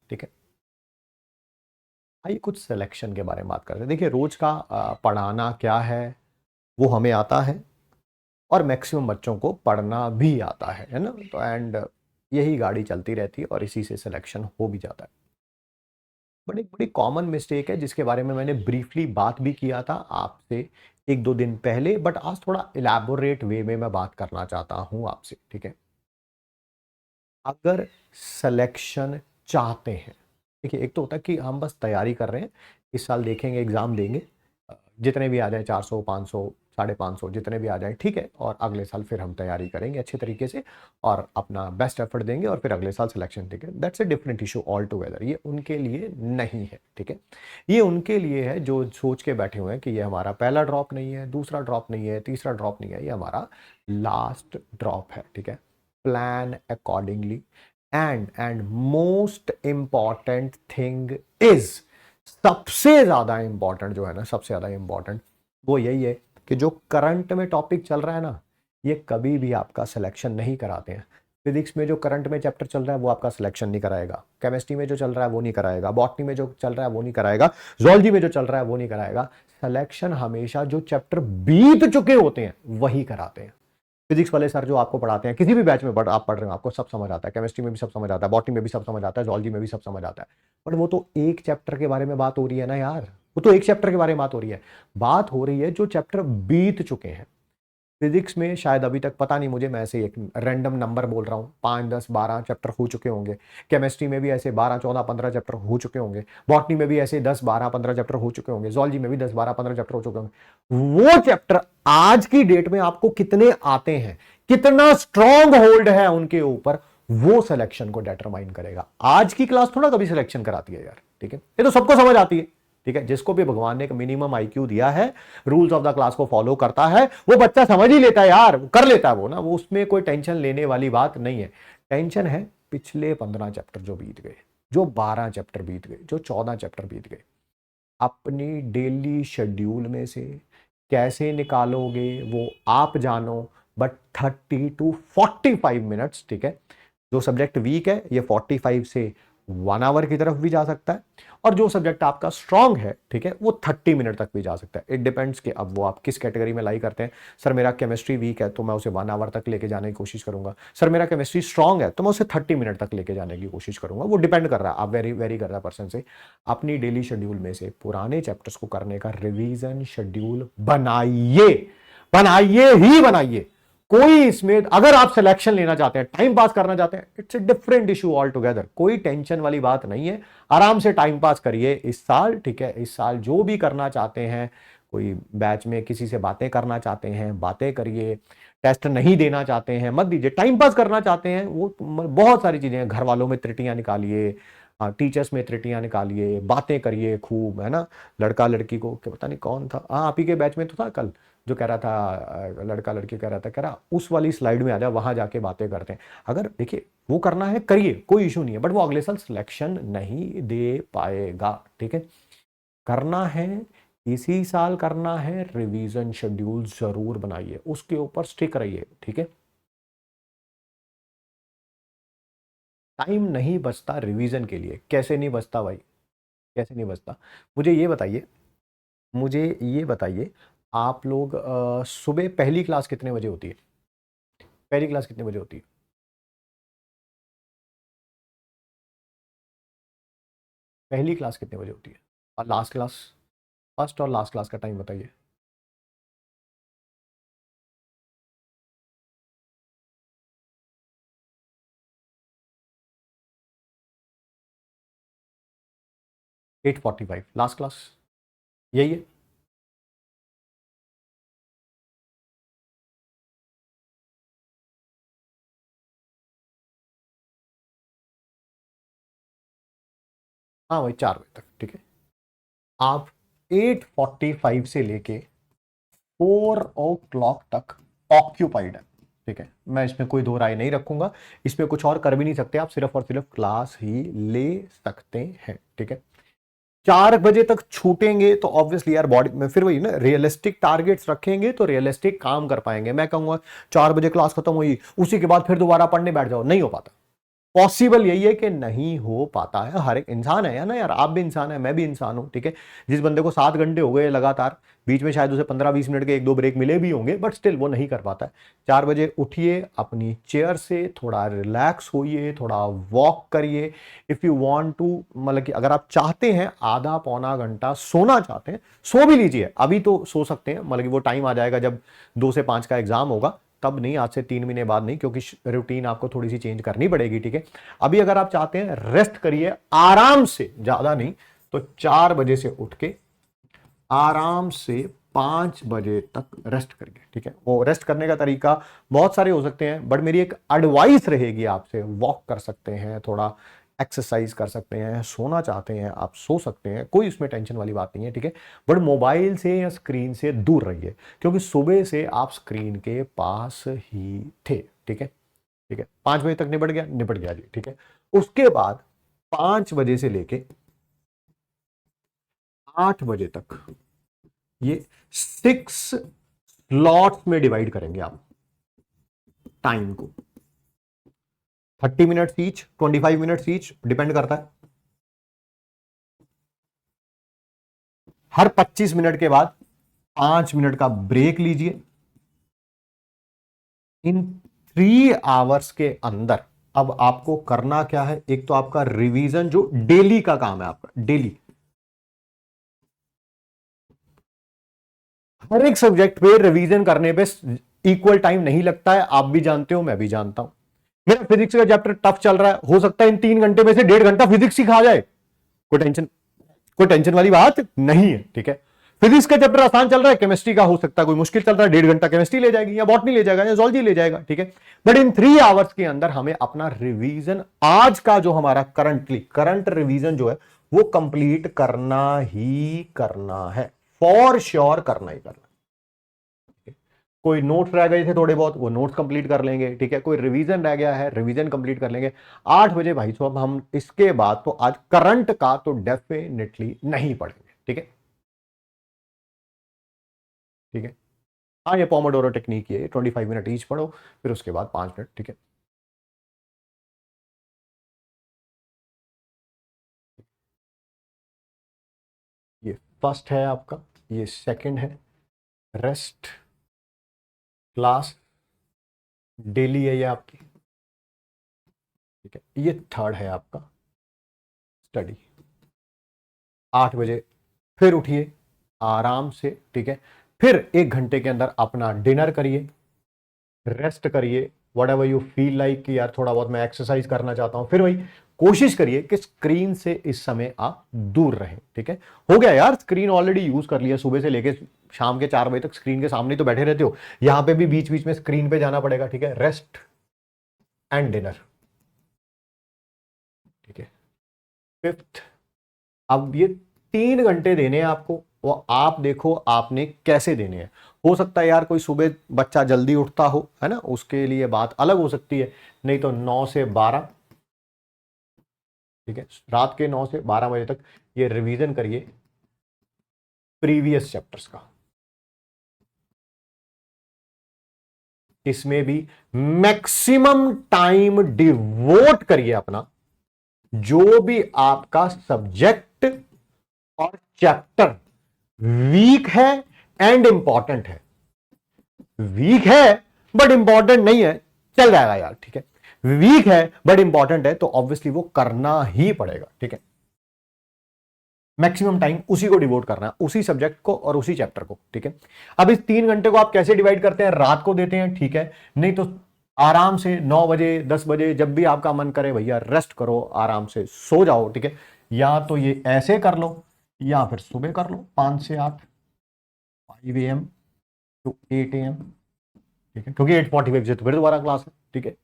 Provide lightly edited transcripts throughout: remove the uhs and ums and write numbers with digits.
ठीक है। आइए कुछ सिलेक्शन के बारे में बात करते हैं। देखिए रोज का पढ़ाना क्या है वो हमें आता है, और मैक्सिमम बच्चों को पढ़ना भी आता है ना। तो एंड यही गाड़ी चलती रहती है और इसी से सिलेक्शन हो भी जाता है। बट एक बड़ी कॉमन मिस्टेक है जिसके बारे में मैंने ब्रीफली बात भी किया था आपसे एक दो दिन पहले, बट आज थोड़ा इलैबोरेट वे में मैं बात करना चाहता हूं आपसे। ठीक है, अगर सिलेक्शन चाहते हैं, देखिए एक तो होता है कि हम बस तैयारी कर रहे हैं, इस साल देखेंगे एग्जाम देंगे, जितने भी आ जाए 400 500 550 जितने भी आ जाए ठीक है, और अगले साल फिर हम तैयारी करेंगे अच्छे तरीके से और अपना बेस्ट एफर्ट देंगे और फिर अगले साल सिलेक्शन देंगे। That's a different issue all together. ये उनके लिए नहीं है। ठीक है, ये उनके लिए है जो सोच के बैठे हुए हैं कि ये हमारा पहला ड्रॉप नहीं है, दूसरा ड्रॉप नहीं है, तीसरा ड्रॉप नहीं है, ये हमारा लास्ट ड्रॉप है। ठीक है, plan accordingly. And most important thing is, सबसे ज्यादा इंपॉर्टेंट जो है ना, सबसे ज्यादा इंपॉर्टेंट वो यही है कि जो करंट में टॉपिक चल रहा है ना, ये कभी भी आपका सिलेक्शन नहीं कराते हैं। फिजिक्स में जो करंट में चैप्टर चल रहा है वो आपका सिलेक्शन नहीं कराएगा, केमिस्ट्री में जो चल रहा है वो नहीं कराएगा, बॉटनी में जो चल रहा है वो नहीं कराएगा, जूलॉजी में जो चल रहा है वो नहीं कराएगा। सिलेक्शन हमेशा जो चैप्टर बीत चुके होते हैं वही कराते हैं। फिजिक्स वाले सर जो आपको पढ़ाते हैं किसी भी बैच में आप पढ़ रहे हो, आपको सब समझ आता है, केमिस्ट्री में भी सब समझ आता है, बॉटनी में भी सब समझ आता है, जूलॉजी में भी सब समझ आता है, बट वो तो एक चैप्टर के बारे में बात हो रही है ना यार, वो तो एक चैप्टर के बारे में बात हो रही है। बात हो रही है जो चैप्टर बीत चुके हैं। फिजिक्स में शायद अभी तक पता नहीं मुझे, मैं ऐसे एक रैंडम नंबर बोल रहा हूँ, 5 10 12 चैप्टर हो चुके होंगे। केमिस्ट्री में भी ऐसे 12 14 15 चैप्टर हो चुके होंगे। बॉटनी में भी ऐसे 10 12 15 चैप्टर हो चुके होंगे। जूलॉजी में भी 10 12 15 चैप्टर हो चुके होंगे। वो चैप्टर आज की डेट में आपको कितने आते हैं, कितना स्ट्रॉन्ग होल्ड है उनके ऊपर, वो सिलेक्शन को डिटरमाइन करेगा। आज की क्लास थोड़ा कभी सिलेक्शन कराती है यार। ठीक है, ये तो सबको समझ आती है। ठीक है, जिसको भी भगवान ने एक मिनिमम आईक्यू दिया है, रूल्स ऑफ द क्लास को फॉलो करता है, वो बच्चा समझ ही लेता है यार, कर लेता है वो ना, वो उसमें कोई टेंशन लेने वाली बात नहीं है। टेंशन है पिछले 15 चैप्टर जो बीत गए, जो 12 चैप्टर बीत गए, जो 14 चैप्टर बीत गए, अपनी डेली शेड्यूल में से कैसे निकालोगे वो आप जानो। बट 30 to 45 मिनट्स, ठीक है, जो सब्जेक्ट वीक है ये 45 से 1 आवर की तरफ भी जा सकता है, और जो सब्जेक्ट आपका स्ट्रांग है ठीक है वो 30 मिनट तक भी जा सकता है। इट डिपेंड्स कि अब वो आप किस कैटेगरी में लाई करते हैं। सर मेरा केमिस्ट्री वीक है तो मैं उसे 1 आवर तक लेके जाने की कोशिश करूंगा, सर मेरा केमिस्ट्री स्ट्रांग है तो मैं उसे 30 मिनट तक लेके जाने की कोशिश करूंगा। वो डिपेंड कर रहा है, आप वेरी वेरी कर रहा है पर्सन से। अपनी डेली शेड्यूल में से पुराने चैप्टर्स को करने का रिवीजन शेड्यूल बनाइए, बनाइए ही बनाइए। कोई इसमें अगर आप सिलेक्शन लेना चाहते हैं, टाइम पास करना चाहते हैं, it's a different issue all together. कोई टेंशन वाली बात नहीं है, आराम से टाइम पास करिए इस साल। ठीक है, इस साल जो भी करना चाहते हैं, कोई बैच में किसी से बातें करना चाहते हैं बातें करिए, टेस्ट नहीं देना चाहते हैं मत दीजिए, टाइम पास करना चाहते हैं वो बहुत सारी चीजें हैं, घर वालों में त्रुटियां निकालिए, टीचर्स में त्रुटियां निकालिए, बातें करिए खूब, है ना। लड़का लड़की को पता नहीं कौन था, हाँ आप ही के बैच में तो था कल, जो कह रहा था लड़का लड़की कह रहा था, कह रहा उस वाली स्लाइड में आ जा, वहां जाके बातें करते हैं। अगर देखिए वो करना है करिए, कोई इशू नहीं है, बट वो अगले साल सिलेक्शन नहीं दे पाएगा। ठीक है, करना है इसी साल करना है, रिवीजन शेड्यूल जरूर बनाइए, उसके ऊपर स्टिक रहिए। ठीक है, टाइम नहीं बचता रिवीजन के लिए। कैसे नहीं बचता भाई, कैसे नहीं बचता? मुझे ये बताइए, मुझे ये बताइए, आप लोग सुबह पहली क्लास कितने बजे होती है? पहली क्लास कितने बजे होती है? पहली क्लास कितने बजे होती है? और लास्ट क्लास, फर्स्ट और लास्ट क्लास का टाइम बताइए। 8:45 लास्ट क्लास, यही है। हाँ वही 4 बजे तक। ठीक है, आप 8:45 से लेके 4 o'clock तक ऑक्यूपाइड है। ठीक है, मैं इसमें कोई दो राय नहीं रखूंगा, इसमें कुछ और कर भी नहीं सकते आप, सिर्फ और सिर्फ क्लास ही ले सकते हैं। ठीक है, 4 बजे तक छूटेंगे तो ऑब्वियसली यार बॉडी में फिर वही ना, रियलिस्टिक टारगेट्स रखेंगे तो रियलिस्टिक काम कर पाएंगे। मैं कहूंगा 4 बजे क्लास खत्म हुई उसी के बाद फिर दोबारा पढ़ने बैठ जाओ, नहीं हो पाता। पॉसिबल यही है कि नहीं हो पाता है। हर एक इंसान है ना यार, आप भी इंसान है, मैं भी इंसान हूं, ठीक है। जिस बंदे को 7 घंटे हो गए लगातार, बीच में शायद उसे 15-20 मिनट के 1-2 ब्रेक मिले भी होंगे, बट स्टिल वो नहीं कर पाता है। 4 बजे उठिए, अपनी चेयर से थोड़ा रिलैक्स होइए, थोड़ा वॉक करिए। इफ यू वांट टू, मतलब कि अगर आप चाहते हैं आधा पौना घंटा सोना चाहते हैं, सो भी लीजिए। अभी तो सो सकते हैं, मतलब कि वो टाइम आ जाएगा जब 2 से 5 का एग्जाम होगा, तब नहीं, आज से 3 महीने बाद नहीं, क्योंकि रूटीन आपको थोड़ी सी चेंज करनी पड़ेगी, ठीक है। अभी अगर आप चाहते हैं रेस्ट करिए आराम से, ज्यादा नहीं, तो 4 बजे से उठ के आराम से 5 बजे तक रेस्ट करिए, ठीक है। वो रेस्ट करने का तरीका बहुत सारे हो सकते हैं, बट मेरी एक एडवाइस रहेगी आपसे, वॉक कर सकते हैं, थोड़ा एक्सरसाइज कर सकते हैं, सोना चाहते हैं आप सो सकते हैं, कोई उसमें टेंशन वाली बात नहीं है, ठीक है। बट मोबाइल से या स्क्रीन से दूर रहिए, क्योंकि सुबह से आप स्क्रीन के पास ही थे, ठीक है। ठीक है, 5 बजे तक निपट गया जी, ठीक है। उसके बाद 5 बजे से लेके 8 बजे तक ये 6 स्लॉट्स में डिवाइड करेंगे आप टाइम को। 30 minutes each, 25 minutes each, depend करता है। हर 25 मिनट के बाद 5 मिनट का ब्रेक लीजिए। इन 3 आवर्स के अंदर अब आपको करना क्या है, एक तो आपका रिवीजन जो डेली का काम है आपका, डेली हर एक सब्जेक्ट पे रिवीजन करने पे इक्वल टाइम नहीं लगता है, आप भी जानते हो, मैं भी जानता हूं। मेरा फिजिक्स का चैप्टर टफ चल रहा है, हो सकता है इन 3 घंटे में से 1.5 घंटा फिजिक्स सिखा जाए, कोई टेंशन वाली बात नहीं है, ठीक है। फिजिक्स का चैप्टर आसान चल रहा है, केमिस्ट्री का हो सकता है कोई मुश्किल चल रहा है, 1.5 घंटा केमिस्ट्री ले जाएगी, या बॉटनी ले जाएगा, या जूलॉजी ले जाएगा, ठीक है। बट इन 3 आवर्स के अंदर हमें अपना रिवीजन, आज का जो हमारा करंट रिवीजन जो है, वो कंप्लीट करना ही करना है, फॉर श्योर करना ही करना है। कोई नोट्स रह गए थे थोड़े बहुत, वो नोट्स कंप्लीट कर लेंगे, ठीक है। कोई रिवीजन रह गया है, रिवीजन कंप्लीट कर लेंगे। 8 बजे भाई साहब हम इसके बाद तो आज करंट का तो डेफिनेटली नहीं पढ़ेंगे, ठीक है। ठीक है, हाँ, ये पोमोडोरो टेक्निक है, 25 मिनट ईच पढ़ो, फिर उसके बाद 5 मिनट, ठीक है। ये फर्स्ट है आपका, ये सेकंड है रेस्ट क्लास, डेली है ये आपकी, ठीक है। ये थर्ड है आपका स्टडी। 8 बजे फिर उठिए आराम से, ठीक है। फिर 1 घंटे के अंदर अपना डिनर करिए, रेस्ट करिए, what ever you feel like कि यार थोड़ा बहुत मैं एक्सरसाइज करना चाहता हूं, फिर वही कोशिश करिए कि स्क्रीन से इस समय आप दूर रहें, ठीक है। हो गया यार, स्क्रीन ऑलरेडी यूज कर लिया, सुबह से लेके शाम के 4 बजे तक स्क्रीन के सामने तो बैठे रहते हो, यहां पे भी बीच बीच में स्क्रीन पे जाना पड़ेगा, ठीक है। रेस्ट एंड डिनर, ठीक है। फिफ्थ, अब ये 3 घंटे देने हैं आपको, वो आप देखो आपने कैसे देने हैं। हो सकता है यार कोई सुबह बच्चा जल्दी उठता हो, है ना, उसके लिए बात अलग हो सकती है, नहीं तो 9 से 12, ठीक है, रात के 9 से 12 बजे तक ये रिवीजन करिए प्रीवियस चैप्टर्स का। इसमें भी मैक्सिमम टाइम डिवोट करिए अपना, जो भी आपका सब्जेक्ट और चैप्टर वीक है एंड इंपॉर्टेंट है, वीक है बट इंपॉर्टेंट नहीं है, चल जाएगा यार, ठीक है। वीक है बट इंपॉर्टेंट है तो ऑब्वियसली वो करना ही पड़ेगा, ठीक है। मैक्सिमम टाइम उसी को डिवोट करना है, उसी सब्जेक्ट को और उसी चैप्टर को, ठीक है। अब इस 3 घंटे को आप कैसे डिवाइड करते हैं, रात को देते हैं, ठीक है, नहीं तो आराम से 9 बजे 10 बजे जब भी आपका मन करे भैया रेस्ट करो, आराम से सो जाओ, ठीक है। या तो ये ऐसे कर लो, या फिर सुबह कर लो 5 से 8, 5 AM to 8 AM, ठीक है, क्योंकि 8:45 से तो फिर दोबारा क्लास है, ठीक है।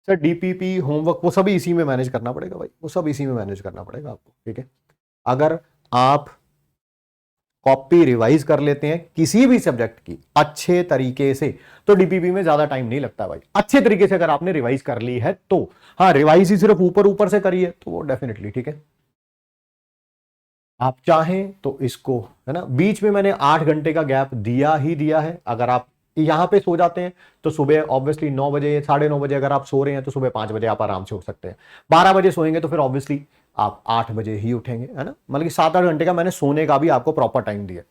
सर डीपीपी होमवर्क वो सभी इसी में मैनेज करना पड़ेगा भाई, वो सब इसी में मैनेज करना पड़ेगा आपको, ठीक है। अगर आप कॉपी रिवाइज कर लेते हैं किसी भी सब्जेक्ट की अच्छे तरीके से, तो डीपीपी में ज्यादा टाइम नहीं लगता भाई, अच्छे तरीके से अगर आपने रिवाइज कर ली है तो। हाँ, रिवाइज ही सिर्फ ऊपर ऊपर से करिए तो वो डेफिनेटली, ठीक है। आप चाहें तो इसको, है ना, बीच में मैंने 8 घंटे का गैप दिया ही दिया है, अगर आप यहां पे सो जाते हैं तो सुबह ऑब्वियसली 9 बजे 9:30 बजे अगर आप सो रहे हैं तो सुबह 5 बजे आप आराम से उठ सकते हैं। 12 बजे सोएंगे तो फिर ऑब्वियसली आप 8 बजे ही उठेंगे, है ना। मतलब कि 7-8 घंटे का मैंने सोने का भी आपको प्रॉपर टाइम दिया।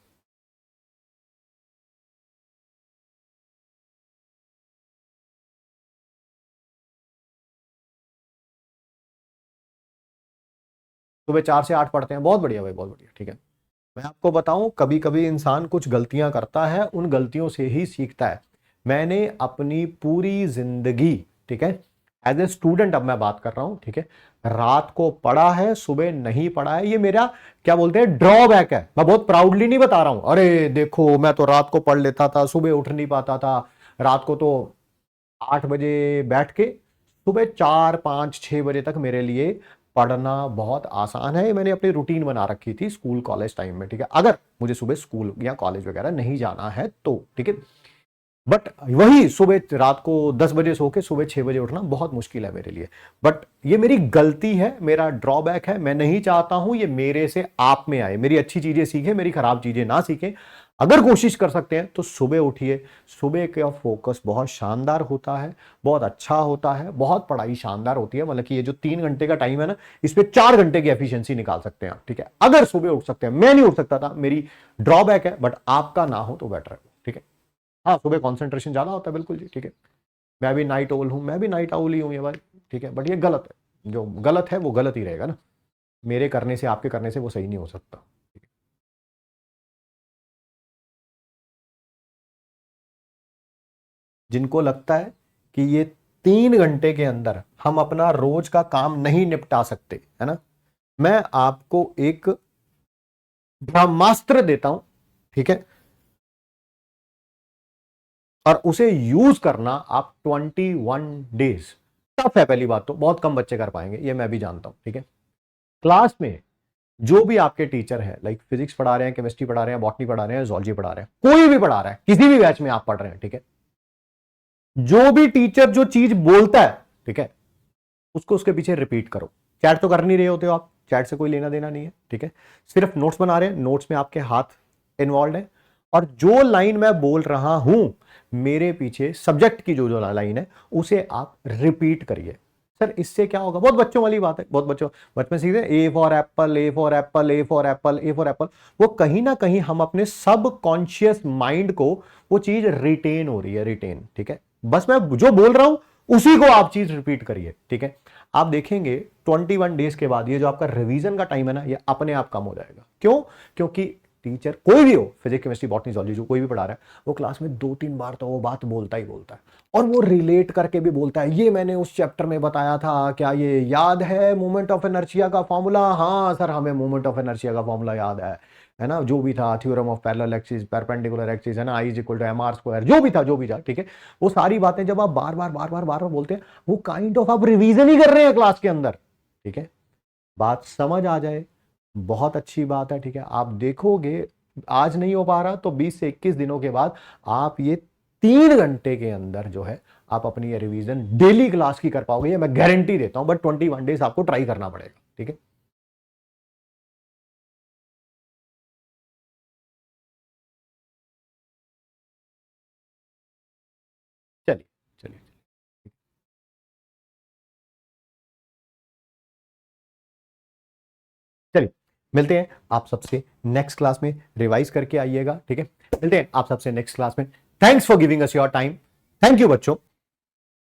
सुबह 4 से 8 पढ़ते हैं, बहुत बढ़िया भाई, बहुत बढ़िया, ठीक है। मैं आपको बताऊं, कभी कभी इंसान कुछ गलतियां करता है, उन गलतियों से ही सीखता है। मैंने अपनी पूरी जिंदगी, ठीक है, एज ए स्टूडेंट अब मैं बात कर रहा हूं, ठीक है, रात को पढ़ा है, सुबह नहीं पढ़ा है। ये मेरा क्या बोलते हैं ड्रॉबैक है। मैं बहुत प्राउडली नहीं बता रहा हूं, अरे देखो मैं तो रात को पढ़ लेता था, सुबह उठ नहीं पाता था। रात को तो 8 बजे बैठ के सुबह 4 5 6 बजे तक मेरे लिए पढ़ना बहुत आसान है। मैंने अपनी रूटीन बना रखी थी स्कूल कॉलेज टाइम में, ठीक है, अगर मुझे सुबह स्कूल या कॉलेज वगैरह नहीं जाना है तो, ठीक है। बट वही सुबह रात को 10 बजे सो के सुबह 6 बजे उठना बहुत मुश्किल है मेरे लिए। बट ये मेरी गलती है, मेरा ड्रॉबैक है। मैं नहीं चाहता हूं ये मेरे से आप में आए। मेरी अच्छी चीजें सीखें, मेरी खराब चीजें ना सीखें। अगर कोशिश कर सकते हैं तो सुबह उठिए। सुबह का फोकस बहुत शानदार होता है, बहुत अच्छा होता है, बहुत पढ़ाई शानदार होती है। मतलब कि ये जो 3 घंटे का टाइम है ना, इस पे 4 घंटे की एफिशिएंसी निकाल सकते हैं आप, ठीक है, अगर सुबह उठ सकते हैं। मैं नहीं उठ सकता था, मेरी ड्रॉबैक है, बट आपका ना हो तो बेटर है, ठीक है। हाँ, सुबह कंसंट्रेशन ज्यादा होता है, बिल्कुल जी, ठीक है। मैं भी नाइट ओल हूं, मैं भी नाइट आउल ही हूं ये भाई, ठीक है। बट ये गलत है, जो गलत है वो गलत ही रहेगा ना। मेरे करने से आपके करने से वो सही नहीं हो सकता। जिनको लगता है कि ये 3 घंटे के अंदर हम अपना रोज का काम नहीं निपटा सकते, है ना, मैं आपको एक ब्रह्मास्त्र देता हूं, ठीक है, और उसे यूज करना आप 21 डेज। टफ है, पहली बात तो बहुत कम बच्चे कर पाएंगे, ये मैं भी जानता हूं, ठीक है। क्लास में जो भी आपके टीचर है, लाइक फिजिक्स पढ़ा रहे हैं, केमिस्ट्री पढ़ा रहे हैं, बॉटनी पढ़ा रहे हैं, जोलॉजी पढ़ा रहे हैं, कोई भी पढ़ा रहा है, किसी भी बैच में आप पढ़ रहे हैं, ठीक है, जो भी टीचर जो चीज बोलता है, ठीक है, उसको उसके पीछे रिपीट करो। चैट तो कर नहीं रहे होते हो आप, चैट से कोई लेना देना नहीं है, ठीक है। सिर्फ नोट्स बना रहे हैं, नोट्स में आपके हाथ इन्वॉल्व है, और जो लाइन मैं बोल रहा हूं मेरे पीछे सब्जेक्ट की जो जो लाइन है उसे आप रिपीट करिए। सर इससे क्या होगा? बहुत बच्चों वाली बात है, बहुत बच्चों बचपन सीखते हैं A for Apple, A for Apple, A for Apple, A for Apple. वो कहीं ना कहीं हम अपने सब कॉन्शियस माइंड को वो चीज रिटेन हो रही है, रिटेन, ठीक है। बस मैं जो बोल रहा हूं उसी को आप चीज रिपीट करिए, ठीक है। आप देखेंगे 21 डेज के बाद ये जो आपका रिवीजन का टाइम है ना, ये अपने आप कम हो जाएगा। क्यों? क्योंकि टीचर कोई भी हो, फिजिक्स केमिस्ट्री बॉटनी जूलॉजी जो कोई भी पढ़ा रहा है, वो क्लास में 2-3 बार तो वो बात बोलता ही बोलता है, और वो रिलेट करके भी बोलता है। ये मैंने उस चैप्टर में बताया था, क्या ये याद है मोमेंट ऑफ इनर्शिया का फॉर्मूला? हाँ सर, हमें मोमेंट ऑफ इनर्शिया का फॉर्मूला याद है ना, जो भी था, theorem of parallel axis, perpendicular axis, है ना, I is equal to M R square, जो भी था, जो भी था, ठीक है। वो सारी बातें जब आप बार बार बार बार बार बार बोलते हैं, वो काइंड ऑफ आप रिवीजन ही कर रहे हैं क्लास के अंदर, ठीक है। बात समझ आ जाए, बहुत अच्छी बात है, ठीक है। आप देखोगे आज नहीं हो पा रहा तो 20 से 21 दिनों के बाद आप ये 3 घंटे के अंदर जो है आप अपनी ये रिवीजन डेली क्लास की कर पाओगे, ये मैं गारंटी देता हूं। बट 21 डेज आपको ट्राई करना पड़ेगा, ठीक है। चलिए, चलिए, चलिए, मिलते हैं आप सबसे नेक्स्ट क्लास में। रिवाइज करके आइएगा, ठीक है। मिलते हैं आप सबसे नेक्स्ट क्लास में। Thanks for giving us your time. Thank you बच्चों।